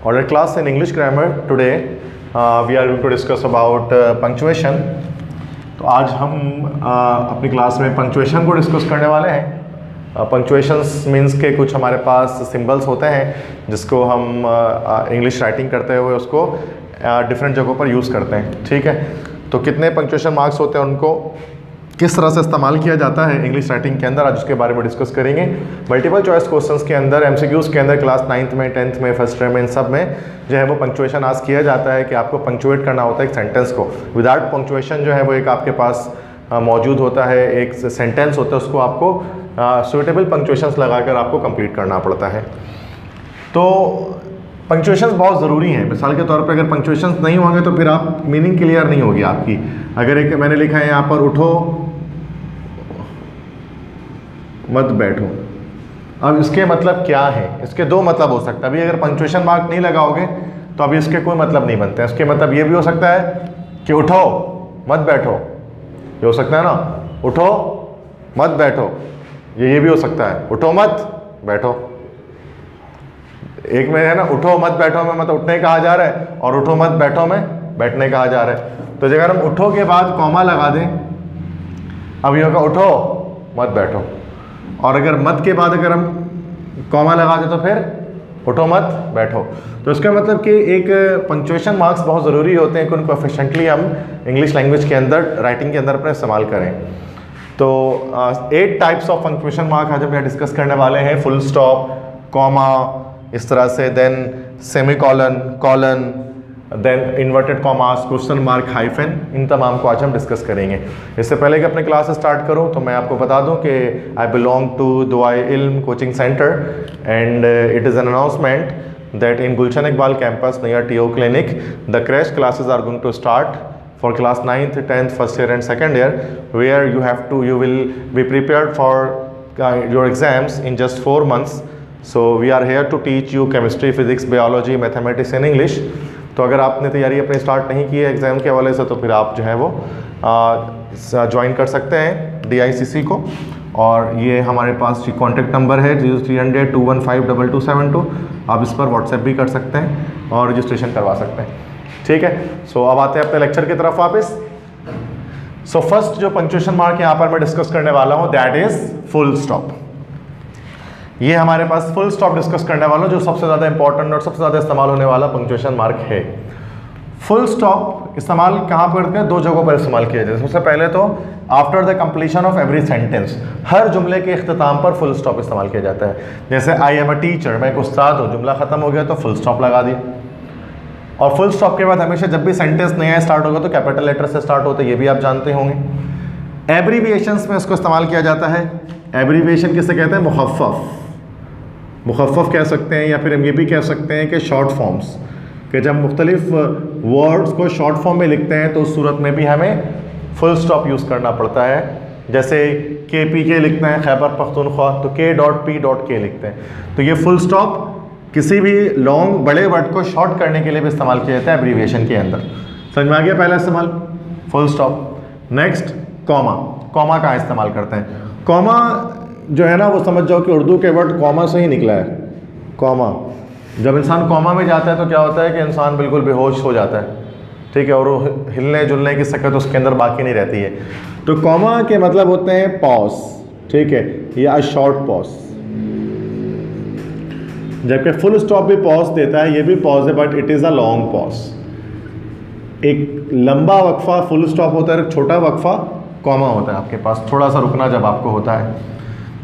Alright class, in English grammar today we are going to discuss about punctuation. तो आज हम अपनी class में पंक्चुएशन को डिस्कस करने वाले हैं। पंक्चुएशंस मीन्स के कुछ हमारे पास सिंबल्स होते हैं जिसको हम इंग्लिश राइटिंग करते हुए उसको डिफरेंट जगहों पर यूज़ करते हैं। ठीक है, तो कितने पंक्चुएशन मार्क्स होते हैं, उनको किस तरह से इस्तेमाल किया जाता है इंग्लिश राइटिंग के अंदर, आज उसके बारे में डिस्कस करेंगे। मल्टीपल चॉइस क्वेश्चंस के अंदर, एमसीक्यूज़ के अंदर क्लास 9th में, 10th में, फर्स्ट ईयर में, इन सब में जो है वो पंक्चुएशन आस्क किया जाता है कि आपको पंक्चुएट करना होता है एक सेंटेंस को। विदाउट पंक्चुएशन जो है वो एक आपके पास मौजूद होता है, एक सेंटेंस होता है, उसको आपको सूटेबल पंक्चुएशंस लगाकर आपको कंप्लीट करना पड़ता है। तो पंक्चुएशंस बहुत ज़रूरी हैं। मिसाल के तौर पे अगर पंक्चुएशंस नहीं होंगे तो फिर आप मीनिंग क्लियर नहीं होगी आपकी। अगर एक मैंने लिखा है यहाँ पर उठो मत बैठो, अब इसके मतलब क्या है? इसके दो मतलब हो सकता है। अभी अगर पंक्चुएशन मार्क नहीं लगाओगे तो अभी इसके कोई मतलब नहीं बनते हैं। इसके मतलब ये भी हो सकता है कि उठो मत बैठो, ये हो सकता है ना, उठो मत बैठो, ये भी हो सकता है, उठो मत बैठो। एक में है ना, उठो मत बैठो में मतलब उठने कहा जा रहा है, और उठो मत बैठो में बैठने कहा जा रहा है। तो अगर हम उठो के बाद कॉमा लगा दें, अब ये होगा उठो मत बैठो, और अगर मत के बाद अगर हम कॉमा लगा दें तो फिर उठो मत बैठो। तो इसका मतलब कि एक पंक्चुएशन मार्क्स बहुत ज़रूरी होते हैं कि उनको एफिशिएंटली हम इंग्लिश लैंग्वेज के अंदर, राइटिंग के अंदर अपने इस्तेमाल करें। तो 8 टाइप्स ऑफ पंक्चुएशन मार्क आज हम यहाँ डिस्कस करने वाले हैं। फुल स्टॉप, कॉमा, इस तरह से, then semicolon, colon, then inverted commas, question mark, hyphen, इन तमाम को आज हम डिस्कस करेंगे। इससे पहले कि अपने क्लास स्टार्ट करूं तो मैं आपको बता दूं कि I belong to Dua-e Ilm coaching centre and it is an announcement that in Gulshan Iqbal campus near TO clinic the crash classes are going to start for class 9th, 10th, first year and second year, where you will be prepared for your exams in just 4 months. So we are here to teach you chemistry, physics, biology, mathematics and English. तो अगर आपने तैयारी अपनी start नहीं की है exam के हवाले से तो फिर आप जो है वो ज्वाइन कर सकते हैं DICC को। और ये हमारे पास कॉन्टैक्ट नंबर है 0300-215-2272। आप इस पर व्हाट्सएप भी कर सकते हैं और रजिस्ट्रेशन करवा सकते हैं। ठीक है, सो अब आते हैं अपने लेक्चर की तरफ वापस। सो फर्स्ट जो पंक्चुएशन मार्क यहाँ पर मैं डिस्कस करने वाला हूँ दैट इज फुल स्टॉप। ये हमारे पास फुल स्टॉप डिस्कस करने वाला जो सबसे ज़्यादा इंपॉर्टेंट और सबसे ज़्यादा इस्तेमाल होने वाला पंक्चुएशन मार्क है। फुल स्टॉप इस्तेमाल कहाँ पर करते हैं? 2 जगहों पर इस्तेमाल किया जाता है। सबसे पहले तो after the completion of every sentence, हर जुमले के इख्तिताम पर फुल स्टॉप इस्तेमाल किया जाता है। जैसे आई एम अ टीचर, मैं एक उस्ताद हूँ, जुमला ख़त्म हो गया तो फुल स्टॉप लगा दिया। और फुल स्टॉप के बाद हमेशा जब भी सेंटेंस नया स्टार्ट होगा तो कैपिटल लेटर से स्टार्ट होता है, ये भी आप जानते होंगे। एब्रीविएशंस में इसको इस्तेमाल किया जाता है। एब्रीविएशन किसे कहते हैं? मुखफ़फ़, मुखफ़फ़ कह सकते हैं, या फिर हम ये भी कह सकते हैं कि शॉर्ट फॉर्म्स, कि जब मुख्तलिफ वर्ड्स को शॉर्ट फॉर्म में लिखते हैं तो उस सूरत में भी हमें फुल स्टॉप यूज़ करना पड़ता है। जैसे KPK लिखते हैं खैबर पख्तूनख्वा तो K.P.K लिखते हैं। तो ये फुल स्टॉप किसी भी लॉन्ग बड़े वर्ड को शॉर्ट करने के लिए भी इस्तेमाल किया जाता है एब्रीविएशन के अंदर। समझ में आ गया पहला इस्तेमाल full stop. Next comma. Comma कहाँ इस्तेमाल करते हैं? कॉमा जो है ना वो समझ जाओ कि उर्दू के वर्ड कॉमा से ही निकला है। कॉमा, जब इंसान कॉमा में जाता है तो क्या होता है कि इंसान बिल्कुल बेहोश हो जाता है। ठीक है, और वो हिलने जुलने की सकत उसके अंदर बाकी नहीं रहती है। तो कॉमा के मतलब होते हैं पॉज, ठीक है, या शॉर्ट पॉज। जबकि फुल स्टॉप भी पॉज देता है, ये भी पॉज है but it is a long pause. एक लंबा वक्फा फुल स्टॉप होता है, एक छोटा वक्फा कॉमा होता है आपके पास, थोड़ा सा रुकना जब आपको होता है।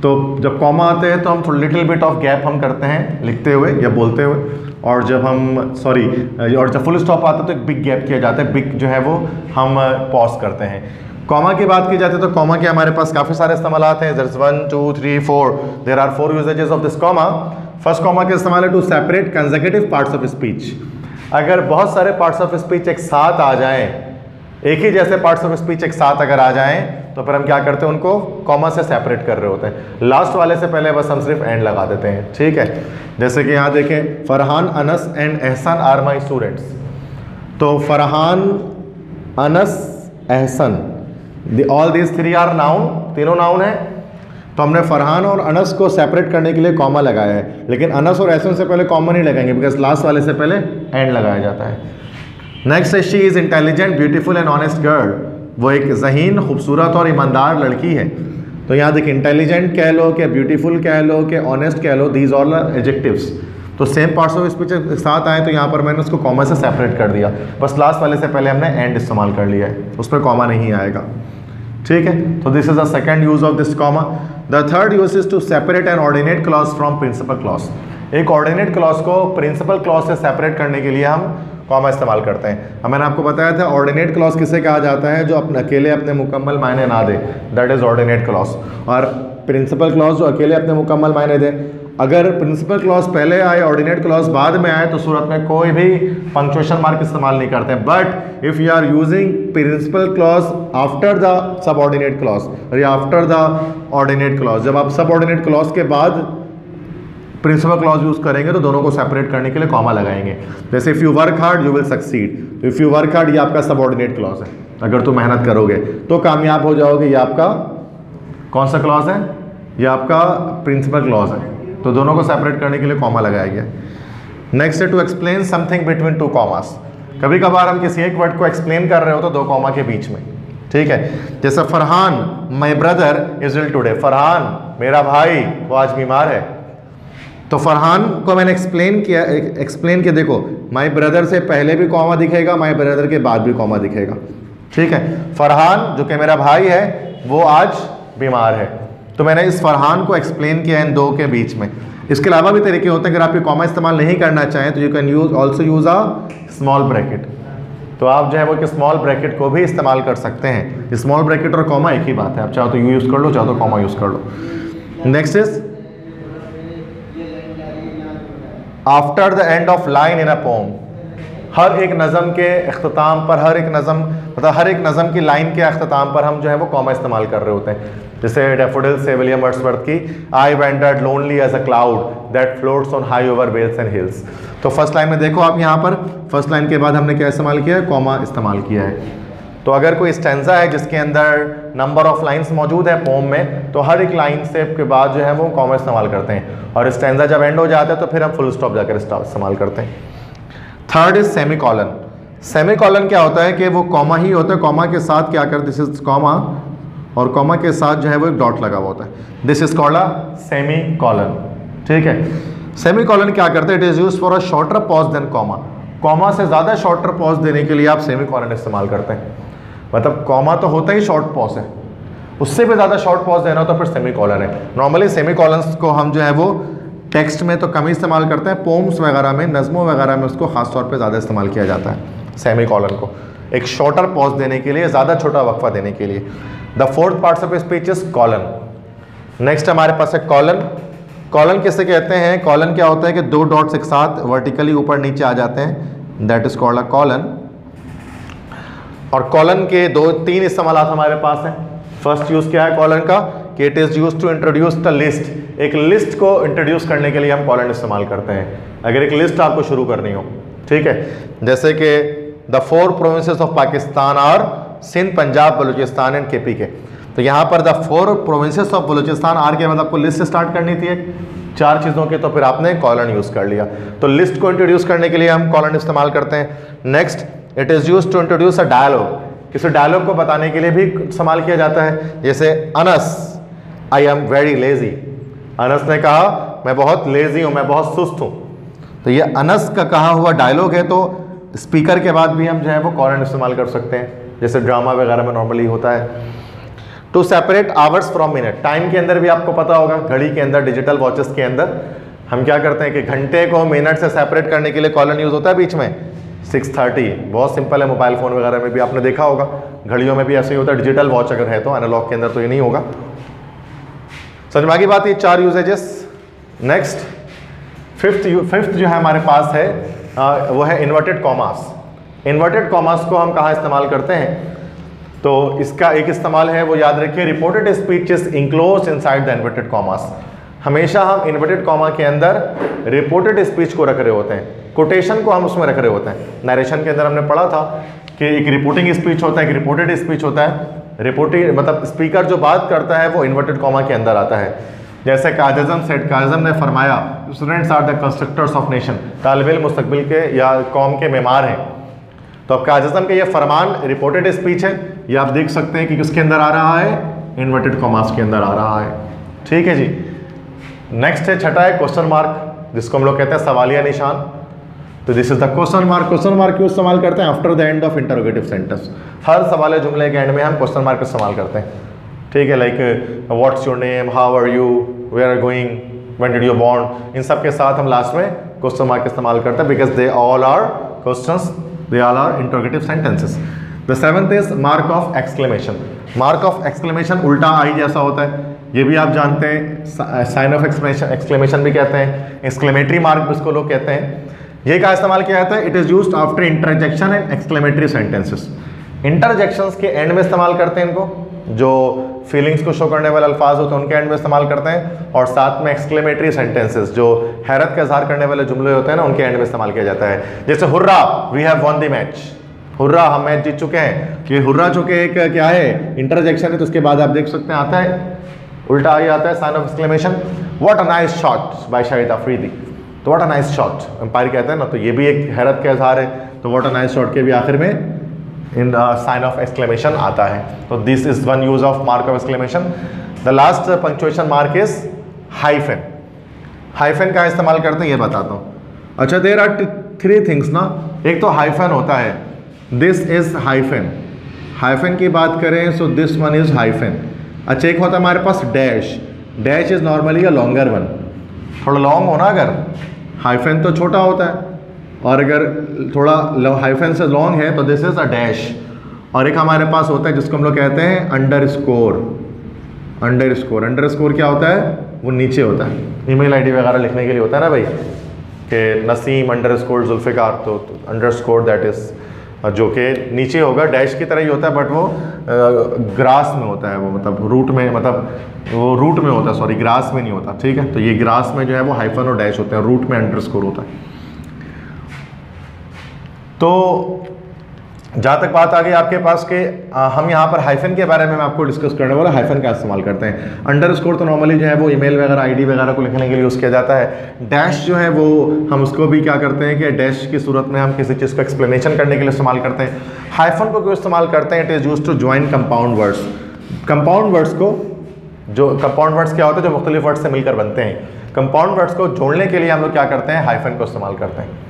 तो जब कॉमा आते हैं तो हम थोड़ा लिटिल बिट ऑफ गैप हम करते हैं लिखते हुए या बोलते हुए, और जब हम और जब फुल स्टॉप आता है तो एक बिग गैप किया जाता है, बिग जो है वो हम पॉज करते हैं। कॉमा की बात की जाती है तो कॉमा के हमारे पास काफ़ी सारे इस्तेमालात हैं। 1 2 3 4 there are 4 usages of this comma. First comma का इस्तेमाल है to separate consecutive parts of speech. अगर बहुत सारे पार्ट्स ऑफ स्पीच एक साथ आ जाएं, एक ही जैसे पार्ट्स ऑफ स्पीच एक साथ अगर आ जाएं तो फिर हम क्या करते हैं, उनको कॉमा से सेपरेट कर रहे होते हैं। लास्ट वाले से पहले बस हम सिर्फ एंड लगा देते हैं। ठीक है, जैसे कि यहाँ देखें, Farhan, Anas and Ehsan are my students. तो Farhan, Anas, Ehsan, all these 3 are noun, तीनों नाउन है। तो हमने फरहान और अनस को सेपरेट करने के लिए कॉमा लगाया है, लेकिन अनस और एहसन से पहले कॉमा नहीं लगाएंगे बिकॉज लास्ट वाले से पहले एंड लगाया जाता है। नेक्स्ट है she is intelligent beautiful and honest girl, वो एक ज़हीन खूबसूरत और ईमानदार लड़की है। तो यहाँ देखिए इंटेलिजेंट कह लो कि ब्यूटीफुल कह लो कि ऑनेस्ट कह लो, दीज ऑल आर एडजेक्टिव्स। तो सेम पार्ट्स ऑफ स्पीच साथ आए तो यहाँ पर मैंने उसको कॉमा से सेपरेट कर दिया, बस लास्ट वाले से पहले हमने एंड इस्तेमाल कर लिया है, उसमें कॉमा नहीं आएगा। ठीक है, तो this is the second use of this comma. The third use is to separate an ordinate clause from principal clause. एक ऑर्डिनेट क्लॉज को प्रिंसिपल क्लॉज से सेपरेट करने के लिए हम कॉमा इस्तेमाल करते हैं। अब मैंने आपको बताया था ऑर्डिनेट क्लॉज किसे कहा जाता है, जो अपने अकेले अपने मुकम्मल मायने ना दे, दैट इज ऑर्डिनेट क्लॉज। और प्रिंसिपल क्लॉज जो अकेले अपने मुकम्मल मायने दे। अगर प्रिंसिपल क्लॉज पहले आए ऑर्डिनेट क्लॉज बाद में आए तो सूरत में कोई भी पंक्चुएशन मार्क इस्तेमाल नहीं करते हैं। But if you are using principal clause after the subordinate clause या आफ्टर द ऑर्डिनेट क्लॉज, जब आप सब ऑर्डिनेट क्लॉज के बाद प्रिंसिपल क्लॉज यूज करेंगे तो दोनों को सेपरेट करने के लिए कॉमा लगाएंगे। जैसे if you work hard you will succeed, तो इफ़ यू वर्क हार्ड ये आपका सब ऑर्डिनेट क्लॉज है, अगर तुम मेहनत करोगे तो कामयाब हो जाओगे, ये आपका कौन सा क्लॉज है, ये आपका प्रिंसिपल क्लॉज है। तो दोनों को सेपरेट करने के लिए कॉमा लगाया गया। नेक्स्ट है to explain something between two commas. कभी कभार हम किसी एक वर्ड को एक्सप्लेन कर रहे हो तो दो कॉमा के बीच में, ठीक है। जैसे Farhan my brother is ill today, Farhan मेरा भाई वो आज बीमार है। तो फरहान को मैंने एक्सप्लेन किया देखो माई ब्रदर से पहले भी कॉमा दिखेगा, माई ब्रदर के बाद भी कॉमा दिखेगा, ठीक है। फरहान जो कि मेरा भाई है वो आज बीमार है, तो मैंने इस फरहान को एक्सप्लेन किया इन दो के बीच में। इसके अलावा भी तरीके होते हैं, अगर आप ये कॉमा इस्तेमाल नहीं करना चाहें तो you can use also use a small bracket. तो आप जो है वो कि स्मॉल ब्रैकेट को भी इस्तेमाल कर सकते हैं। स्मॉल ब्रैकेट और कॉमा एक ही बात है, आप चाहो तो यू यूज़ कर लो, चाहो तो कॉमा यूज़ कर लो। Next is after the end of line in a poem. हर एक नज़म के अख्ताम पर, हर एक नज़म की लाइन के अख्ताम पर हम जो है वो कॉमा इस्तेमाल कर रहे होते हैं। जैसे डैफोडिल से विलियम वर्ड्सवर्थ की I wandered lonely as a cloud that floats on high over vales and hills. तो फर्स्ट लाइन में देखो आप यहाँ पर फर्स्ट लाइन के बाद हमने क्या इस्तेमाल किया है, कॉमा इस्तेमाल किया है। तो अगर कोई स्टैंजा है जिसके अंदर नंबर ऑफ लाइंस मौजूद है पोम में, तो हर एक लाइन से के बाद जो है वो कॉमा इस्तेमाल करते हैं, और स्टैंजा जब एंड हो जाता है तो फिर हम फुल स्टॉप जाकर इस्तेमाल करते हैं। Third is semi colon. Semi colon क्या होता है कि वो कॉमा ही होता है, कॉमा के साथ क्या कर, दिस इज कॉमा और कॉमा के साथ जो है वो एक डॉट लगा हुआ होता है, this is called a semicolon, ठीक है। सेमी कॉलन क्या करते हैं, it is used for a shorter pause than comma. Comma से ज़्यादा शॉर्टर पॉज देने के लिए आप सेमी कॉलन इस्तेमाल करते हैं। मतलब कॉमा तो होता ही शॉर्ट पॉज है, उससे भी ज़्यादा शॉर्ट पॉज देना हो तो फिर सेमी कॉलन है। नॉर्मली सेमी कॉलन्स को हम जो है वो टेक्स्ट में तो कम ही इस्तेमाल करते हैं, पोम्स वगैरह में, नज़मों वगैरह में उसको खास तौर पे ज़्यादा इस्तेमाल किया जाता है सेमी कॉलन को, एक शॉर्टर पॉज देने के लिए, ज़्यादा छोटा वक्फा देने के लिए। The fourth parts of speech is colon. Next हमारे पास है कॉलन। कॉलन किसे कहते हैं, कॉलन क्या होता है कि दो डॉट्स एक साथ वर्टिकली ऊपर नीचे आ जाते हैं, that is called a colon. और कॉलन के तीन इस्तेमाल हमारे पास हैं। फर्स्ट यूज क्या है कॉलन का, कि it is use to introduce the list. एक लिस्ट को इंट्रोड्यूस करने के लिए हम कॉलन इस्तेमाल करते हैं, अगर एक लिस्ट आपको शुरू करनी हो, ठीक है। जैसे कि द 4 प्रोविंसेस ऑफ पाकिस्तान और सिंध, पंजाब, बलूचिस्तान एंड केपी के। तो यहाँ पर the 4 provinces of Balochistan are के बाद आपको लिस्ट स्टार्ट करनी थी 4 चीज़ों की, तो फिर आपने कॉलन यूज़ कर लिया। तो लिस्ट को इंट्रोड्यूस करने के लिए हम कॉलन इस्तेमाल करते हैं। Next, it is use to introduce a dialogue. किसी डायलॉग को बताने के लिए भी इस्तेमाल किया जाता है। जैसे Anas I am very lazy, Anas ने कहा मैं बहुत लेजी हूँ, मैं बहुत सुस्त हूँ। तो ये अनस का कहा हुआ डायलॉग है, तो स्पीकर के बाद भी हम जो है वो कॉलन इस्तेमाल कर सकते हैं, जैसे ड्रामा वगैरह में नॉर्मली होता है। To separate hours from minute, time के अंदर भी आपको पता होगा, घड़ी के अंदर, डिजिटल वॉचेस के अंदर हम क्या करते हैं कि घंटे को मिनट से सेपरेट करने के लिए कॉलन यूज़ होता है बीच में 6:30। बहुत सिंपल है, मोबाइल फ़ोन वगैरह में भी आपने देखा होगा, घड़ियों में भी ऐसे ही होता है। डिजिटल वॉच अगर है तो, एनालॉग के अंदर तो ये नहीं होगा। समझ में आ गई बात, ये 4 यूजेजेस। नेक्स्ट फिफ्थ जो है हमारे पास है वो है इन्वर्टेड कॉमास। इन्वर्टेड कॉमास को हम कहाँ इस्तेमाल करते हैं, तो इसका एक इस्तेमाल है वो याद रखिए, reported speeches enclose inside the inverted commas. हमेशा हम इन्वर्टेड कॉमा के अंदर रिपोर्टेड स्पीच को रख रहे होते हैं, कोटेशन को हम उसमें रख रहे होते हैं। नरेशन के अंदर हमने पढ़ा था कि एक रिपोर्टिंग स्पीच होता है, एक रिपोर्टेड स्पीच होता है। रिपोर्टिंग मतलब स्पीकर जो बात करता है वो इन्वर्टेड कॉमा के अंदर आता है। जैसे काज़म सेड, काज़म ने फरमाया students are the constructors of nation, तालिब इल्म मुस्तकबिल के या कौम के मेमार हैं। तो अब काज़म के ये फरमान रिपोर्टेड स्पीच है, ये आप देख सकते हैं कि किसके अंदर आ रहा है, इन्वर्टेड कॉमास के अंदर आ रहा है। ठीक है जी। नेक्स्ट है छठा है क्वेश्चन मार्क, जिसको हम लोग कहते हैं सवालिया निशान। तो this is the question mark. Question mark क्यों इस्तेमाल करते हैं? After the end of interrogative sentence, हर सवाल जुमले के एंड में हम क्वेश्चन मार्क इस्तेमाल करते हैं। ठीक है, like what's your name, how are you, where are going, when did you born, इन सब के साथ हम लास्ट में क्वेश्चन मार्क इस्तेमाल करते हैं because they all are questions, they all are interrogative sentences. The seventh is mark of exclamation. Mark of exclamation उल्टा आई जैसा होता है, ये भी आप जानते हैं। साइन ऑफ एक्सक्लेमेशन भी कहते हैं, एक्सक्लेमेटरी मार्क भी इसको लोग कहते हैं। ये क्या इस्तेमाल किया जाता है? It is used after interjection and exclamatory sentences. Interjections के एंड में इस्तेमाल करते हैं इनको, जो फीलिंग्स को शो करने वाले अल्फाज होते हैं उनके एंड में इस्तेमाल करते हैं, और साथ में एक्सक्लेमेटरी सेंटेंसेस जो हैरत का इजहार करने वाले जुमले होते हैं ना, उनके एंड में इस्तेमाल किया जाता है। जैसे hurrah, we have won the match, hurrah हम मैच जीत चुके हैं। ये हुर्रा चुके एक क्या है, इंटरजेक्शन है। तो उसके बाद आप देख सकते हैं आता है उल्टा आई आता है sign of exclamation, what a nice shot by Shahid Afridi. तो what a nice shot umpire कहते हैं ना, तो ये भी एक हैरत का इजहार है। तो व्हाट अ नाइस शॉट के भी आखिर में इन साइन ऑफ एक्सक्लेमेशन आता है। तो this is one use of mark of exclamation. The last punctuation mark is hyphen. Hyphen का इस्तेमाल करते हैं ये बताता हूँ। अच्छा, देयर आर थ्री थिंग्स ना, एक तो हाइफन होता है, दिस इज हाइफन। हाइफन की बात करें so this one is hyphen. अच्छा, एक होता है हमारे पास dash. Dash is normally a longer one, थोड़ा लॉन्ग होना, अगर हाइफन तो छोटा होता है, और अगर थोड़ा हाइफन से लॉन्ग है तो दिस इज अ डैश। और एक हमारे पास होता है जिसको हम लोग कहते हैं under score. Under score, under score क्या होता है? वो नीचे होता है, ईमेल आईडी वगैरह लिखने के लिए होता है ना भाई, कि नसीम अंडर स्कोर जुल्फ़िकार, तो अंडर स्कोर दैट इज़ जो कि नीचे होगा, डैश की तरह ही होता है, बट वो ग्रास में होता है, वो मतलब रूट में, मतलब वो रूट में होता है, सॉरी ग्रास में नहीं होता। ठीक है, तो ये ग्रास में जो है वो हाइफन और डैश होते हैं, रूट में अंडर स्कोर होता है। तो जहाँ तक बात आ गई आपके पास के हम यहाँ पर हाइफन के बारे में मैं आपको डिस्कस करने वाला, हाइफन का इस्तेमाल करते हैं। अंडर स्कोर तो नॉर्मली जो है वो ईमेल वगैरह आईडी वगैरह को लिखने के लिए यूज़ किया जाता है। डैश जो है वो हम उसको भी क्या करते हैं कि डैश की सूरत में हम किसी चीज़ को एक्सप्लेनेशन करने के लिए इस्तेमाल करते हैं। हाइफन को क्यों इस्तेमाल करते हैं? It is use to join compound words. Compound words को, जो कंपाउंड वर्ड्स क्या होते हैं, जो मुख्तलिफ वर्ड्स से मिलकर बनते हैं, कंपाउंड वर्ड्स को जोड़ने के लिए हम लोग क्या करते हैं, हाइफन को इस्तेमाल करते हैं।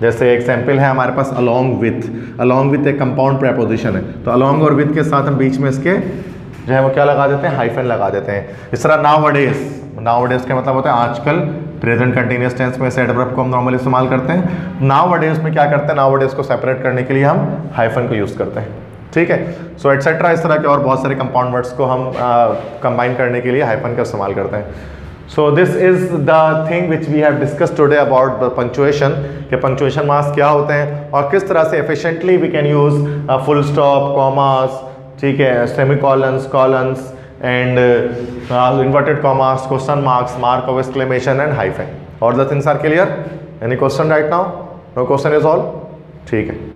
जैसे एग्जाम्पल है हमारे पास अलॉन्ग विथ। अलॉन्ग विथ एक कंपाउंड प्रेपोजिशन है, तो अलॉन्ग और विथ के साथ हम बीच में इसके जो है वो क्या लगा देते हैं, हाइफन लगा देते हैं। इस तरह नाउअडेज, नाउअडेज का मतलब होता है आजकल, प्रेजेंट कंटिन्यूअस टेंस में से एडवर्ब को हम नॉर्मली इस्तेमाल करते हैं। नाउअडेज में क्या करते हैं, नाउअडेज को सेपरेट करने के लिए हम हाइफन को यूज़ करते हैं। ठीक है, सो एटसेट्रा, इस तरह के और बहुत सारे कंपाउंड वर्ड्स को हम कंबाइन करने के लिए हाइफन का इस्तेमाल करते हैं। So this is the thing which we have discussed today about the punctuation, कि punctuation marks क्या होते हैं और किस तरह से efficiently we can use full stop, commas, ठीक है, semicolons, colons and inverted commas, question marks, mark of exclamation and hyphen. All the things are clear? Any question right now? No question is all? ठीक है।